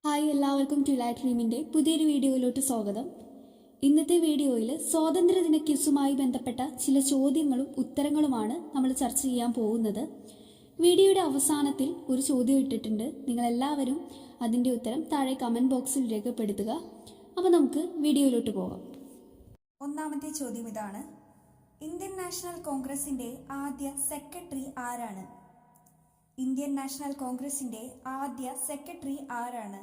Hi, എല്ലാവർക്കും twilight ഡ്രീമിൻ്റെ പുതിയൊരു വീഡിയോയിലോട്ട് സ്വാഗതം. ഇന്നത്തെ വീഡിയോയിൽ സ്വാതന്ത്ര്യദിന ക്വിസുമായി ബന്ധപ്പെട്ട ചില ചോദ്യങ്ങളും ഉത്തരങ്ങളുമാണ് നമ്മൾ ചർച്ച ചെയ്യാൻ പോകുന്നത്. വീഡിയോയുടെ അവസാനത്തിൽ ഒരു ചോദ്യം ഇട്ടിട്ടുണ്ട്. നിങ്ങളെല്ലാവരും അതിൻ്റെ ഉത്തരം താഴെ കമൻറ്റ് ബോക്സിൽ രേഖപ്പെടുത്തുക. അപ്പോൾ നമുക്ക് വീഡിയോയിലോട്ട് പോകാം. ഒന്നാമത്തെ ചോദ്യം ഇതാണ്: ഇന്ത്യൻ നാഷണൽ കോൺഗ്രസിൻ്റെ ആദ്യ സെക്രട്ടറി ആരാണ്? ഇന്ത്യൻ നാഷണൽ കോൺഗ്രസിൻ്റെ ആദ്യ സെക്രട്ടറി ആരാണ്?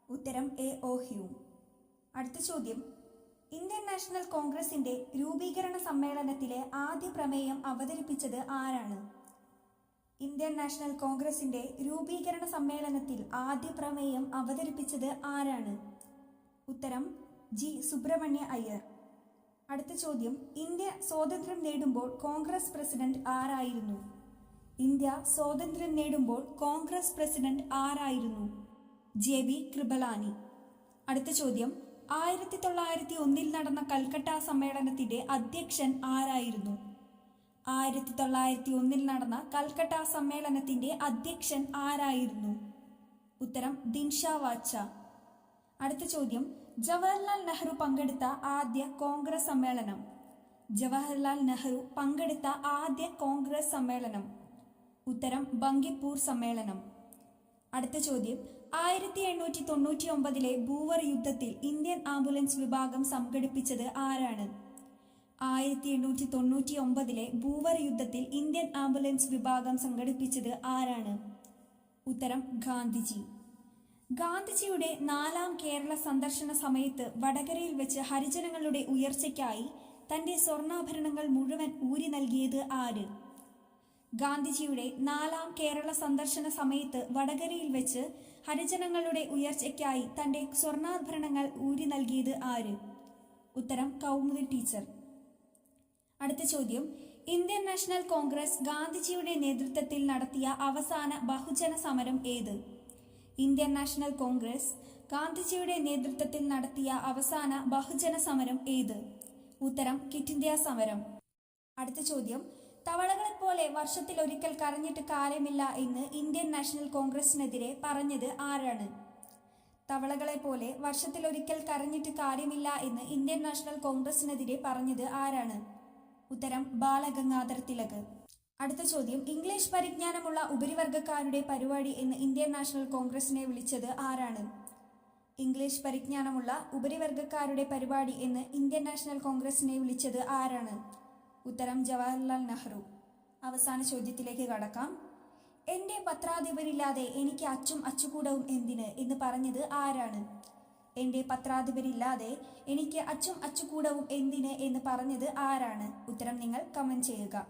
ഉത്തരം A.O. ഹ്യൂം. അടുത്ത ചോദ്യം: ഇന്ത്യൻ നാഷണൽ കോൺഗ്രസിൻ്റെ രൂപീകരണ സമ്മേളനത്തിലെ ആദ്യ പ്രമേയം അവതരിപ്പിച്ചത് ആരാണ്? ഇന്ത്യൻ നാഷണൽ കോൺഗ്രസിൻ്റെ രൂപീകരണ സമ്മേളനത്തിൽ ആദ്യ പ്രമേയം അവതരിപ്പിച്ചത് ആരാണ്? ഉത്തരം G. സുബ്രഹ്മണ്യ അയ്യർ. അടുത്ത ചോദ്യം: ഇന്ത്യ സ്വാതന്ത്ര്യം നേടുമ്പോൾ കോൺഗ്രസ് പ്രസിഡന്റ് ആരായിരുന്നു? ഇന്ത്യ സ്വാതന്ത്ര്യം നേടുമ്പോൾ കോൺഗ്രസ് പ്രസിഡന്റ് ആരായിരുന്നു? JB കൃപലാനി. അടുത്ത ചോദ്യം: 1901 നടന്ന കൽക്കട്ട സമ്മേളനത്തിന്റെ അധ്യക്ഷൻ ആരായിരുന്നു? 1901 നടന്ന കൽക്കട്ട സമ്മേളനത്തിന്റെ അധ്യക്ഷൻ ആരായിരുന്നു? ഉത്തരം ദിൻഷാ വാച്ച. അടുത്ത ചോദ്യം: ജവഹർലാൽ നെഹ്റു പങ്കെടുത്ത ആദ്യ കോൺഗ്രസ് സമ്മേളനം. ജവഹർലാൽ നെഹ്റു പങ്കെടുത്ത ആദ്യ കോൺഗ്രസ് സമ്മേളനം. ഉത്തരം ബങ്കിപ്പൂർ സമ്മേളനം. അടുത്ത ചോദ്യം: 1899 ബൂവർ യുദ്ധത്തിൽ ഇന്ത്യൻ ആംബുലൻസ് വിഭാഗം സംഘടിപ്പിച്ചത് ആരാണ്? 1899 ബൂവർ യുദ്ധത്തിൽ ഇന്ത്യൻ ആംബുലൻസ് വിഭാഗം സംഘടിപ്പിച്ചത് ആരാണ്? ഉത്തരം ഗാന്ധിജി. ഗാന്ധിജിയുടെ 4ാം കേരള സന്ദർശന സമയത്ത് വടകരയിൽ വെച്ച് ഹരിജനങ്ങളുടെ ഉയർച്ചയ്ക്കായി തന്റെ സ്വർണ്ണാഭരണങ്ങൾ മുഴുവൻ ഊരി നൽകിയത് ആര്? ഗാന്ധിജിയുടെ 4ാം കേരള സന്ദർശന സമയത്ത് വടകരയിൽ വെച്ച് ഹരിജനങ്ങളുടെ ഉയർച്ചയ്ക്കായി തന്റെ സ്വർണ്ണാഭരണങ്ങൾ ഊരി നൽകിയത് ആര്? ഉത്തരം കൗമുദി ടീച്ചർ. അടുത്ത ചോദ്യം: ഇന്ത്യൻ നാഷണൽ കോൺഗ്രസ് ഗാന്ധിജിയുടെ നേതൃത്വത്തിൽ നടത്തിയ അവസാന ബഹുജന സമരം ഏത്? ഇന്ത്യൻ നാഷണൽ കോൺഗ്രസ് ഗാന്ധിജിയുടെ നേതൃത്വത്തിൽ നടത്തിയ അവസാന ബഹുജന സമരം ഏത്? ഉത്തരം ക്വിറ്റ് ഇന്ത്യ സമരം. അടുത്ത ചോദ്യം: തവളകളെപ്പോലെ വർഷത്തിലൊരിക്കൽ കരഞ്ഞിട്ട് കാര്യമില്ല എന്ന് ഇന്ത്യൻ നാഷണൽ കോൺഗ്രസിനെതിരെ പറഞ്ഞത് ആരാണ്? തവളകളെപ്പോലെ വർഷത്തിലൊരിക്കൽ കരഞ്ഞിട്ട് കാര്യമില്ല എന്ന് ഇന്ത്യൻ നാഷണൽ കോൺഗ്രസിനെതിരെ പറഞ്ഞത് ആരാണ്? ഉത്തരം ബാലഗംഗാധർ തിലക്. അടുത്ത ചോദ്യം: ഇംഗ്ലീഷ് പരിജ്ഞാനമുള്ള ഉപരിവർഗക്കാരുടെ പരിപാടി എന്ന് ഇന്ത്യൻ നാഷണൽ കോൺഗ്രസിനെ വിളിച്ചത് ആരാണ്? ഇംഗ്ലീഷ് പരിജ്ഞാനമുള്ള ഉപരിവർഗക്കാരുടെ പരിപാടി എന്ന് ഇന്ത്യൻ നാഷണൽ കോൺഗ്രസിനെ വിളിച്ചത് ആരാണ്? ഉത്തരം ജവഹർലാൽ നെഹ്റു. അവസാന ചോദ്യത്തിലേക്ക് കടക്കാം. എൻ്റെ പത്രാധിപരില്ലാതെ എനിക്ക് അച്ചും അച്ചുകൂടവും എന്തിന് എന്ന് പറഞ്ഞത് ആരാണ്? എൻ്റെ പത്രാധിപരില്ലാതെ എനിക്ക് അച്ചും അച്ചുകൂടവും എന്തിന് എന്ന് പറഞ്ഞത് ആരാണ്? ഉത്തരം നിങ്ങൾ കമന്റ് ചെയ്യുക.